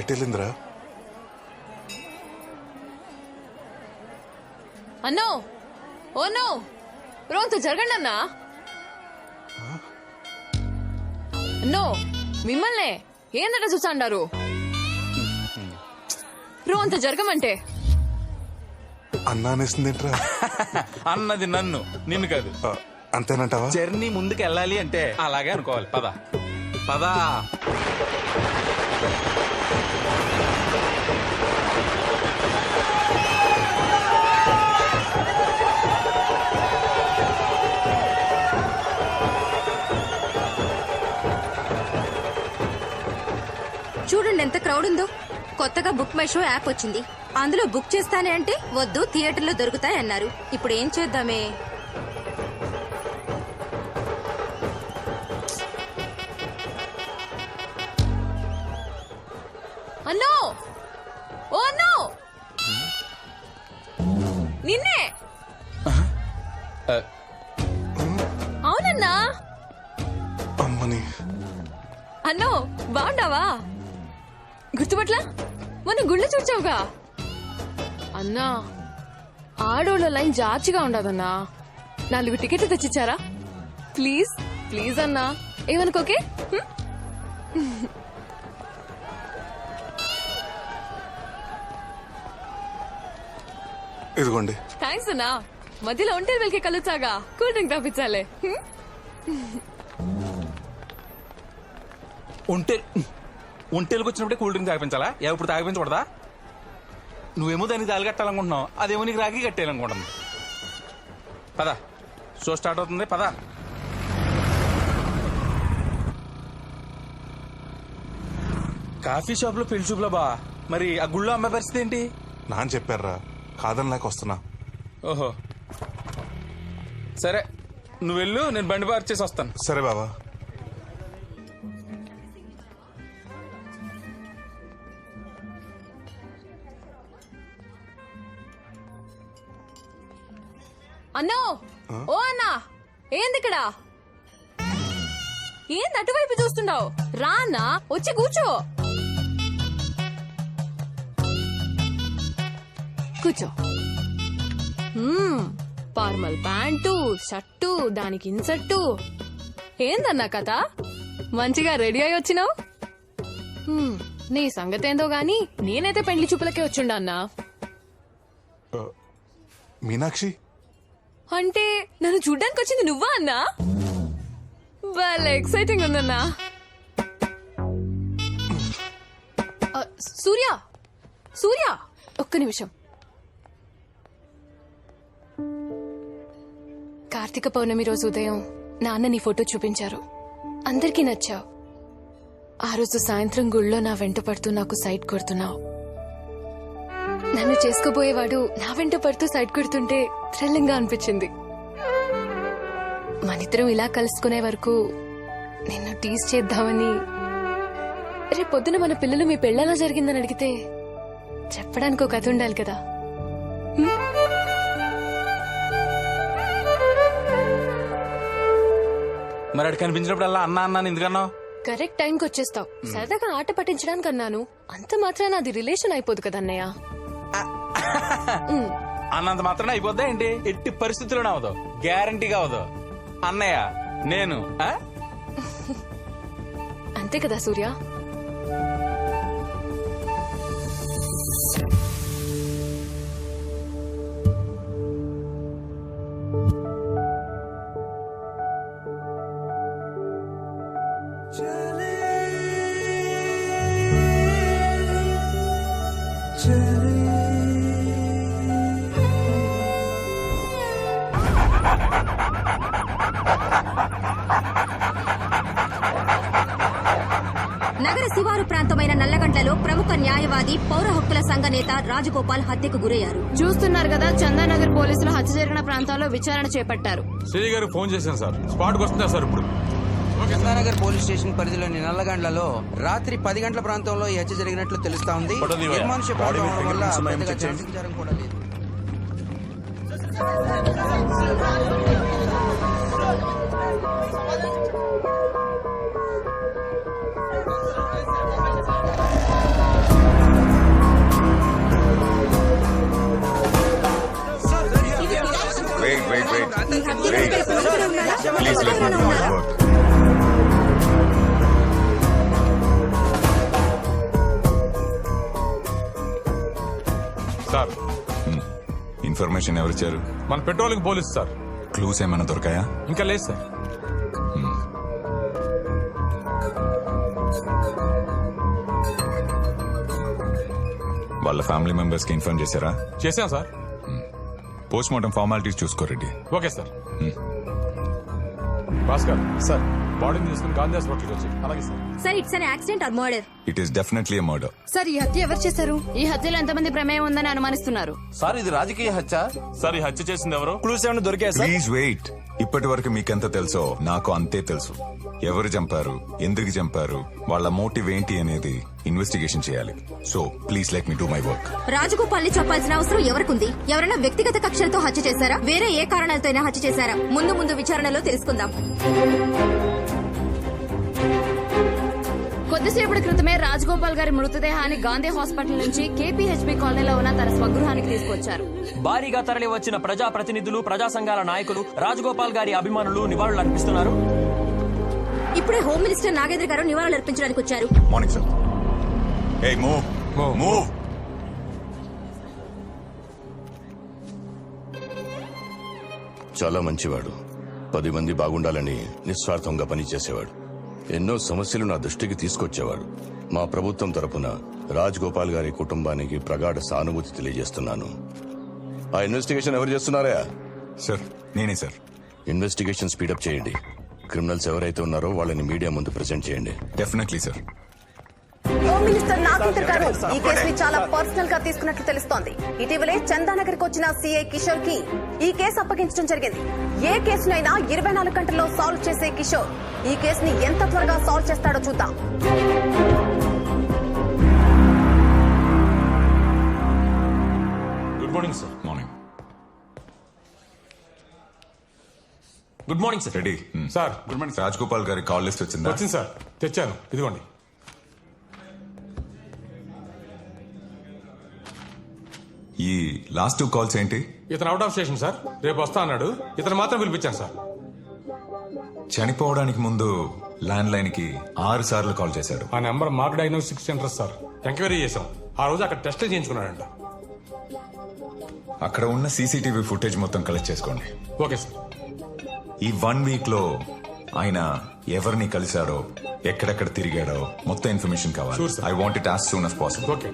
ఎటెళ్ళిందిరా? అన్నో oh no రోంత జరగండి అన్నా. అన్నో మిమ్మల్నే ఏందట చూసాండారు. రోంత జరగమంటే అన్నా అనేసిందేంట్రా? అన్నది నన్ను, నిన్ను కాదు. అంతేనంటావా? జర్నీ ముందుకు వెళ్ళాలి అంటే అలాగే అనుకోవాలి. పద పదా. చూడండి ఎంత క్రౌడ్ ఉందో. కొత్తగా బుక్ మై షో యాప్ వచ్చింది. అందులో బుక్ చేస్తానే అంటే వద్దు, థియేటర్లో దొరుకుతాయి అన్నారు. ఇప్పుడు ఏం చేద్దామే? అన్నో ఓ అన్నో నిన్నే. అవునన్నా. అమ్మని అన్నో బాగుండావా? గుర్తుపట్లా? మొన్న గుళ్ళు చూచావుగా. అన్నా ఆడోళ్ళ లైన్ జాచిగా ఉండదన్నా. 4 టికెట్లు తెచ్చిచ్చారా? ప్లీజ్ ప్లీజ్ అన్నా, ఏమనుకోకే. ఇదిగోండి. థ్యాంక్స్ అన్నా. మధ్యలో ఒంటరి వెళ్కి కలుచాగా కూల్ డ్రింక్ తాపించాలే. ఒంటేలకు వచ్చినప్పుడే కూల్ డ్రింక్ తాగిపించాలా? ఇప్పుడు తాగిపించకూడదా? నువ్వేమో దానికి తాళి కట్టాలనుకుంటున్నావు, అదేమో నీకు రాగి కట్టేయాలనుకుంటుంది. పద, షో స్టార్ట్ అవుతుంది. పద. కాఫీ షాప్ లో పెళ్లి చూపులో బా, మరి ఆ గుళ్ళో అమ్మాయి పరిస్థితి ఏంటి? నాన్న చెప్పారా, కాదని లేక వస్తున్నా. ఓహో సరే, నువ్వు వెళ్ళు, నేను బండి పార్క్ చేసి వస్తాను. సరే బాబా. అన్నో ఓ అన్నా, ఏందిక్కడ? ఏంది అటువైపు చూస్తున్నావు? రా అన్నా, వచ్చి కూర్చో. కూర్చో. ఫార్మల్ ప్యాంటు, షర్టు, దానికి ఇన్సర్టు. ఏందన్నా కథ? మంచిగా రెడీ అయి వచ్చినావు. నీ సంగతేందో గాని నేనైతే పెళ్లి చూపులకే వచ్చిండా అన్నా. మీనాక్షి అంటే నన్ను చూడ్డానికి వచ్చింది నువ్వా అన్నా? భలే ఎక్సైటింగ్ ఉందన్నా. సూర్య సూర్య ఒక్క నిమిషం. కార్తీక పౌర్ణమి రోజు ఉదయం నాన్న నీ ఫోటో చూపించారు. అందరికీ నచ్చావు. ఆ రోజు సాయంత్రం గుళ్ళో నా వెంట పడుతూ నాకు సైట్ కొడుతున్నావు. నన్ను చేసుకోబోయేవాడు నా వెంట పడుతూ సైట్ కొడుతుంటే థ్రిల్లింగ్ గా అనిపించింది. మనిద్దరం ఇలా కలుసుకునే వరకు నిన్ను టీజ్ చేద్దామని. రేపు పొద్దున మన పిల్లలు మీ పెళ్ళలా జరిగిందని అడిగితే చెప్పడానికి ఒక కథ ఉండాలి కదా. మరి అటు కనిపించినప్పుడల్లా అన్నా అన్నాను ఎందుకన్నావు? కరెక్ట్ టైంకి వచ్చేస్తావు. సరదాగా ఆట పట్టించడానికి అన్నాను. అంత మాత్రాన అది రిలేషన్ అయిపోదు కదా అన్నయ్య. అన్నంత మాత్రాన అయిపోద్దా ఏంటి? ఎట్టి పరిస్థితుల్లోనే అవదు, గ్యారంటీగా అవదు. అన్నయ్య నేను అంతే కదా సూర్య. నగర శివారు ప్రాంతమైన నల్లగండ్లలో ప్రముఖ న్యాయవాది, పౌర హక్కుల సంఘ నేత రాజగోపాల్ హత్యకు గురయ్యారు. చూస్తున్నారు కదా, చందానగర్ పోలీసులు హత్య జరిగిన ప్రాంతాల్లో విచారణ చేపట్టారు. శ్రీ గారికి ఫోన్ చేశాను సార్, స్పాట్కి వస్తున్నారు సార్. ఇప్పుడు చందానగర్ పోలీస్ స్టేషన్ పరిధిలోని నల్లగండ్లలో రాత్రి 10 గంటల ప్రాంతంలో ఈ హత్య జరిగినట్లు తెలుస్తా ఉంది. నిర్మానుష్య ప్రాంతం అవడం వల్ల పెద్దగా జనసంచారం కూడా లేదు. Please let me do my work. Sir information ఎవరిచ్చారు? మన పెట్రోలింగ్ పోలీస్ సార్. క్లూస్ ఏమైనా దొరకాయా? ఇంకా లేదు సార్. వాళ్ళ ఫ్యామిలీ మెంబర్స్ కి ఇన్ఫార్మ్ చేశారా? చేశాం సార్. పోస్ట్ మార్టం ఫార్మాలిటీస్ చూసుకో Reddy. Okay sir. Bhaskar sir, బాడీని తీసుకుని గాంధీ హాస్పిటల్కి వచ్చి. అలాగే sir. Sir it's an accident or murder? It is definitely a murder. Sir ఈ హత్య ఎవరు చేశారు? ఈ హత్యలో ఎంతమంది ప్రమేయం ఉందని అనుమానిస్తున్నారు? సార్ ఇది రాజకీయ హత్య. సార్ ఈ హత్య చేసింది ఎవరు? క్లూస్ ఏమైనా దొరికాయి సార్? Please wait. ఇప్పటి వరకు మీకెంత తెలుసో నాకు అంతే తెలుసు. ఎవరు చంపారు, ఎందుకు చంపారు, వాళ్ళ మోటివ్ ఏంటి అనేది ఇన్వెస్టిగేషన్ చేయాలి. So please let me do my work. Rajagopal ని చెప్పాల్సిన అవసరం ఎవరికుంది? ఎవరైనా వ్యక్తిగత కక్షలతో హత్య చేశారా? వేరే ఏ కారణాలతో అయినా హత్య చేశారా? ముందు ముందు విచారణలో తెలుసుకుందాం. కొద్దిసేపటి క్రితమే రాజగోపాల్ గారి మృతదేహాన్ని గాంధీ హాస్పిటల్ నుంచి కేపీహెచ్బీ కాలనీలో ఉన్న తన స్వగృహానికి తీసుకొచ్చారు. భారీగా తరలి వచ్చిన ప్రజా ప్రతినిధులు, ప్రజా సంఘాల నాయకులు, రాజగోపాల్ గారి అభిమానులు నివాళులు అర్పిస్తున్నారు. ఇప్పుడే హోమ్ మినిస్టర్ నాగేంద్ర గారు నివాళులు అర్పించడానికి వచ్చారు. Morning sir. Hey, move. Move. చాలా మంచివాడు. 10 మంది బాగుండాలని నిస్వార్థంగా పనిచేసేవాడు. ఎన్నో సమస్యలు నా దృష్టికి తీసుకొచ్చేవాడు. మా ప్రభుత్వం తరపున రాజగోపాల్ గారి కుటుంబానికి ప్రగాఢ సానుభూతి తెలియజేస్తున్నాను. ఆ ఇన్వెస్టిగేషన్ ఎవరు చేస్తున్నారా? సార్ నేనే సార్. ఇన్వెస్టిగేషన్ స్పీడప్ చేయండి. క్రిమినల్స్ ఎవరైతే ఉన్నారో వాళ్ళని మీడియా ముందు ప్రెజెంట్ చేయండి. Definitely sir. Home minister Nagendra గారు ఈ కేసుని చాలా పర్సనల్ గా తీసుకున్నట్లు తెలుస్తోంది. ఇటీవలే చందానగర్ కు వచ్చిన సీఐ కిషోర్ కి ఈ కేసు అప్పగించడం జరిగింది. ఏ కేసునైనా 24 గంటల్లో సాల్వ్ చేసే కిషోర్ ఈ కేసుని ఎంత త్వరగా సాల్వ్ చేస్తాడో చూద్దాం. Good morning sir. Morning. Good morning sir. Ready sir. Good morning. Rajagopal గారి కాల్ లిస్ట్ వచ్చిందా? వచ్చింది సార్, తెచ్చాను. ఇదిగోండి. ఈ లాస్ట్ 2 కాల్స్ ఏంటి? ఇతను అవుట్ ఆఫ్ స్టేషన్ సార్, రేపు వస్తా అన్నాడు. ఇతను మాత్రం పిలిపించాను సార్. చనిపోవడానికి ముందు ల్యాండ్ లైన్ కి 6 సార్లు కాల్ చేశాడు. ఆ number mark diagnostic centre sir. Enquiry చేశాం. ఆ రోజు అక్కడ టెస్ట్ చేయించుకున్నాడంట. అక్కడ ఉన్న సీసీటీవీ ఫుటేజ్ మొత్తం కలెక్ట్ చేసుకోండి. Okay sir. ఈ 1 వీక్ లో ఆయన ఎవరిని కలిశారో, ఎక్కడెక్కడ తిరిగాడో మొత్తం ఇన్ఫర్మేషన్ కావాలి. Sure, sir. I want it as soon as possible. Okay.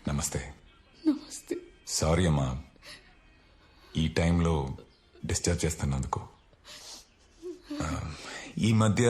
నమస్తే. సారీ అమ్మా, ఈ టైంలో డిస్టర్బ్ చేస్తున్నందుకు. ఈ మధ్య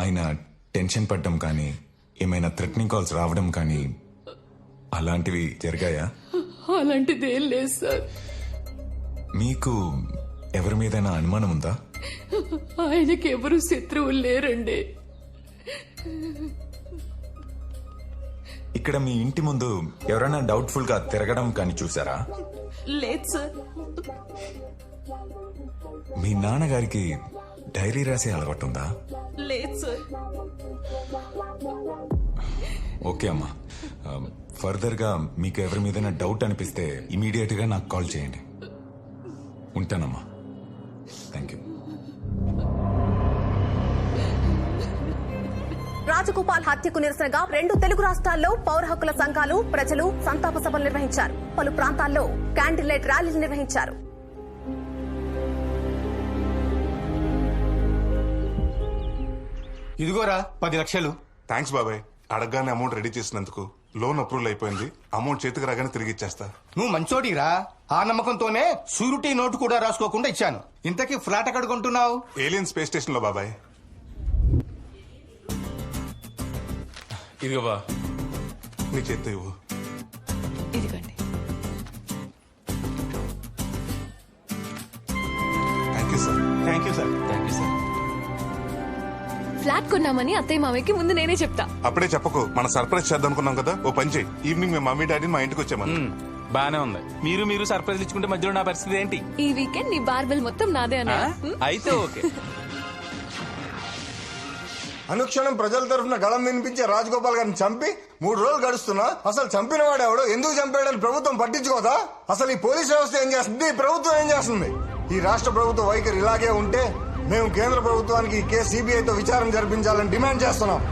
ఆయన టెన్షన్ పడ్డం కానీ, ఏమైనా థ్రెటనింగ్ కాల్స్ రావడం కానీ అలాంటివి జరిగాయా? అలాంటిది ఏం లేదు సార్. మీకు ఎవరి మీదైనా అనుమానం ఉందా? ఆయనకి ఎవరు శత్రువులు లేరండి. ఇక్కడ మీ ఇంటి ముందు ఎవరైనా డౌట్ఫుల్ గా తిరగడం కానీ చూసారా? లేదు సార్. మీ నాన్నగారికి డైరీ రాసే అలవాటు ఉందా? లేదు సార్. ఓకే అమ్మా, ఫర్దర్ గా మీకు ఎవరి మీదైనా డౌట్ అనిపిస్తే ఇమీడియట్ గా నాకు కాల్ చేయండి. ఉంటానమ్మా. Thank you. రాజగోపాల్ హత్యకు నిరసనగా 2 తెలుగు రాష్ట్రాల్లో పౌర హక్కుల సంఘాలు, ప్రజలు సంతాప సభలు నిర్వహించారు. పలు ప్రాంతాల్లో క్యాండిల్ లైట్ ర్యాలీలు నిర్వహించారు. ఇదిగోరా 10 లక్షలు. థ్యాంక్స్ బాబాయ్. అడగగానే అమౌంట్ రెడీ చేసినందుకు. లోన్ అప్రూవల్ అయిపోయింది. అమౌంట్ చేతికి రాగానే తిరిగి ఇచ్చేస్తా. నువ్వు మంచోడిరా. ఆ నమ్మకంతోనే షూరిటీ నోటు కూడా రాసుకోకుండా ఇచ్చాను. ఇంతకీ ఫ్లాట్ ఎక్కడ కొంటున్నావు? ఏలియన్ స్పేస్ స్టేషన్ లో బాబాయ్. ఇదిగో బా. నీ చేత్తో ఇవ్వు. ఇదిగోండి. Thank you sir. Thank you sir. Thank you sir. Flat కొన్నామని అత్తయ్య మామయ్యకి ముందు నేనే చెప్తా. అప్పుడే చెప్పకు. మన సర్ప్రైజ్ చేద్దాం అనుకున్నాం కదా. ఓ పని చేయి, ఈవినింగ్ మీ మమ్మీ డాడీని మా ఇంటికి వచ్చామని. బానే ఉంది. మీరు సర్ప్రైజ్ ఇచ్చుకుంటే మధ్యలో నా పరిస్థితి ఏంటి? ఈ వీకెండ్ నీ బార్బెల్ మొత్తం నాదే అన్నా. అయితే ఓకే. అనుక్షణం ప్రజల తరఫున గళం వినిపించే రాజగోపాల్ గారిని చంపి 3 రోజులు గడుస్తున్నా అసలు చంపిన వాడెవడో ఎందుకు చంపాడని ప్రభుత్వం పట్టించుకోదా? అసలు ఈ పోలీస్ వ్యవస్థ ఏం చేస్తుంది, ఈ ప్రభుత్వం ఏం చేస్తుంది? ఈ రాష్ట్ర ప్రభుత్వ వైఖరి ఇలాగే ఉంటే మేము కేంద్ర ప్రభుత్వానికి ఈ కేసు సిబిఐతో విచారణ జరిపించాలని డిమాండ్ చేస్తున్నాం.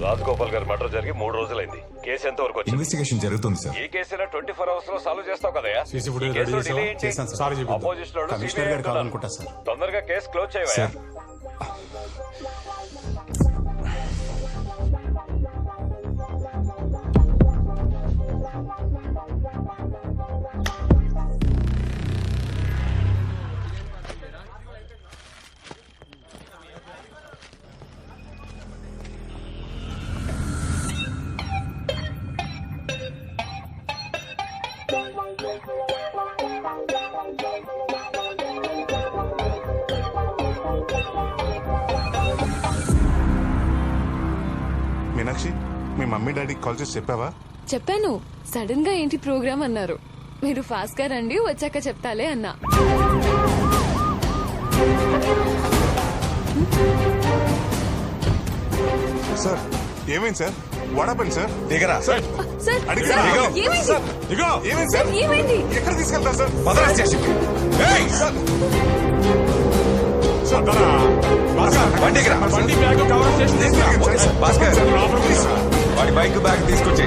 రాజగోపాల్ గారి మర్డర్ జరిగి 3 రోజులైంది. కేసు ఎంత వరకు వచ్చింది? ఇన్వెస్టిగేషన్ జరుగుతుంది సార్. ఈ కేసు 24 అవర్స్ లో సాల్వ్ చేస్తావు కదయా? సీసీ ఫుటేజ్ రెడీ చేశాం సార్. అపోజిషన్ వాళ్ళు కమిషనర్ గారు కావాలనుకుంటా సార్. తొందరగా కేసు క్లోజ్ చేయవా? మీనాక్షి, మీ మమ్మీ డాడీకి కాల్ చేసి చెప్పావా? చెప్పాను. సడన్ గా ఏంటి ప్రోగ్రామ్ అన్నారు. మీరు ఫాస్ట్ గా రండి, వచ్చాక చెప్తాలే అన్నా. సార్ ఏమైంది సార్? వాడపండి సార్. దిగరా సార్ ఏమైంది? ఏమైంది సార్? ఏమైంది? ఎక్కడ తీసుకెళ్తారు సార్? పదరా స్టేషన్కి. ఏయ్! బండి ఎక్కరా? భాస్కర్, వాడి బైక్ బ్యాగ్ తీసుకొచ్చి.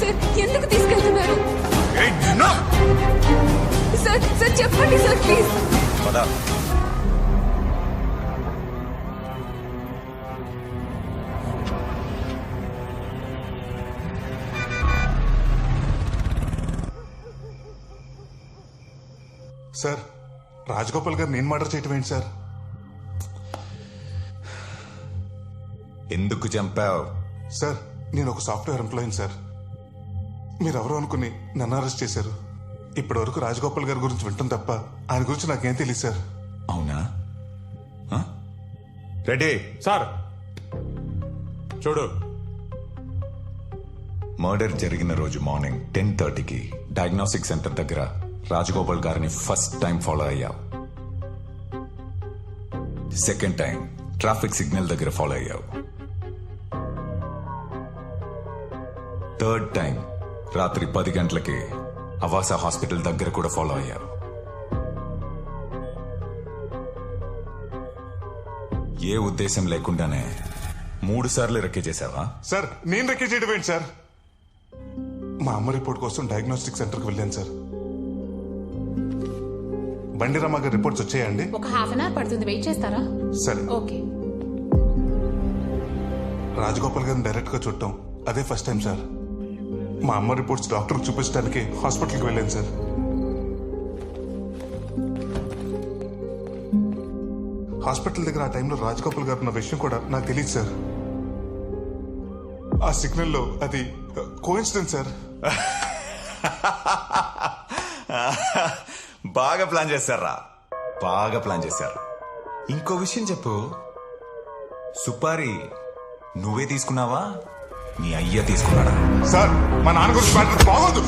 సార్ ఎందుకు తీసుకెళ్తున్నారు? సార్ సార్ చెప్పండి సార్ ప్లీజ్. పద. సార్ రాజగోపాల్ గారు నేను మర్డర్ చేయటం ఏంటి సార్? ఎందుకు చంపావు? సార్ నేను ఒక సాఫ్ట్వేర్ ఎంప్లాయీని సార్. మీరెవరో అనుకుని నన్ను అరెస్ట్ చేశారు. ఇప్పటి వరకు రాజగోపాల్ గారి గురించి వింటాం తప్ప ఆయన గురించి నాకేం తెలియదు సార్. అవునా? Ready sir. చూడు, మర్డర్ జరిగిన రోజు మార్నింగ్ 10:30కి డయాగ్నోస్టిక్ సెంటర్ దగ్గర రాజగోపాల్ గారిని ఫస్ట్ టైం ఫాలో అయ్యావు. సెకండ్ టైం ట్రాఫిక్ సిగ్నల్ దగ్గర ఫాలో అయ్యావు. థర్డ్ టైం రాత్రి 10 గంటలకి అవాస హాస్పిటల్ దగ్గర కూడా ఫాలో అయ్యావు. ఏ ఉద్దేశం లేకుండానే 3 సార్లు రెక్కే చేశావా? సార్ నేను రెక్కే చేయడం ఏంటి సార్? మా అమ్మ రిపోర్ట్ కోసం డయాగ్నోస్టిక్ సెంటర్కి వెళ్ళాను సార్. బండిరామ గారి రిపోర్ట్స్ వచ్చాయండి. ఒక హాఫ్ అన్ అవర్ పడుతుంది, వెయిట్ చేస్తారా? సరే. ఓకే. రాజగోపాల్ గారిని డైరెక్ట్ గా చూడటం అదే ఫస్ట్ టైం సార్. మా అమ్మ రిపోర్ట్స్ డాక్టర్ చూపించడానికి హాస్పిటల్కి వెళ్ళాను సార్. హాస్పిటల్ దగ్గర ఆ టైంలో రాజగోపాల్ గారు ఉన్న విషయం కూడా నాకు తెలియదు సార్. ఆ సిగ్నల్లో అది కోఇన్సిడెన్స్ సార్. బాగా ప్లాన్ చేశారా? బాగా ప్లాన్ చేశారు. ఇంకో విషయం చెప్పు, సుపారి నువ్వే తీసుకున్నావా, నీ అయ్య తీసుకున్నాడా? సార్ మా నాన్న గురించి మాట్లాడితే బాగోదు.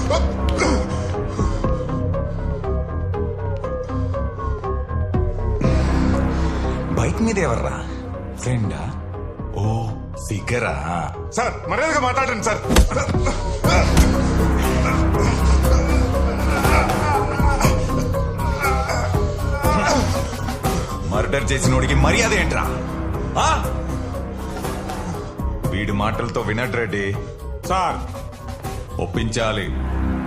బైక్ మీద ఎవర్రా? ఫ్రెండా? ఓ ఫిగరా? సార్ మర్యాదగా మాట్లాడండి సార్. మర్డర్ చేసినోడికి మర్యాద ఏంట్రా? వీడి మాటలతో వినడ్ రెడ్డి. సార్ ఒప్పించాలి.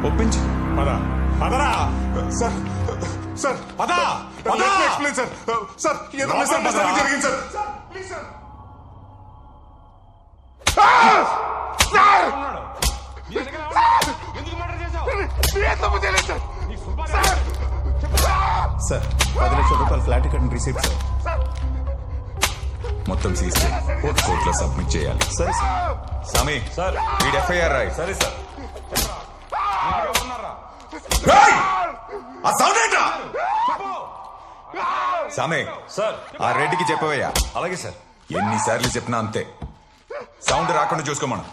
ఒప్పించు. పదా పదరా. సార్ సార్ పదా. Explain sir. సార్ ఏదో మిస్అండర్స్టాండింగ్ జరిగింది సార్. Please sir. సార్ 10 లక్షల రూపాయలు ఫ్లాట్ టికెట్ రిసీప్ట్ సార్. మొత్తం సీజ్ కోర్టులో సబ్మిట్ చేయాలి. సరే సార్. సామి సార్. వీడి ఎఫ్ఐఆర్ రాయి. సరే సార్. రాయ్! ఆ సౌండ్ ఏంట్రా? సామే సార్. ఆ రెడ్డికి చెప్పవయ్యా. అలాగే సార్. ఎన్నిసార్లు చెప్పినా అంతే. సౌండ్ రాకుండా చూసుకోమను.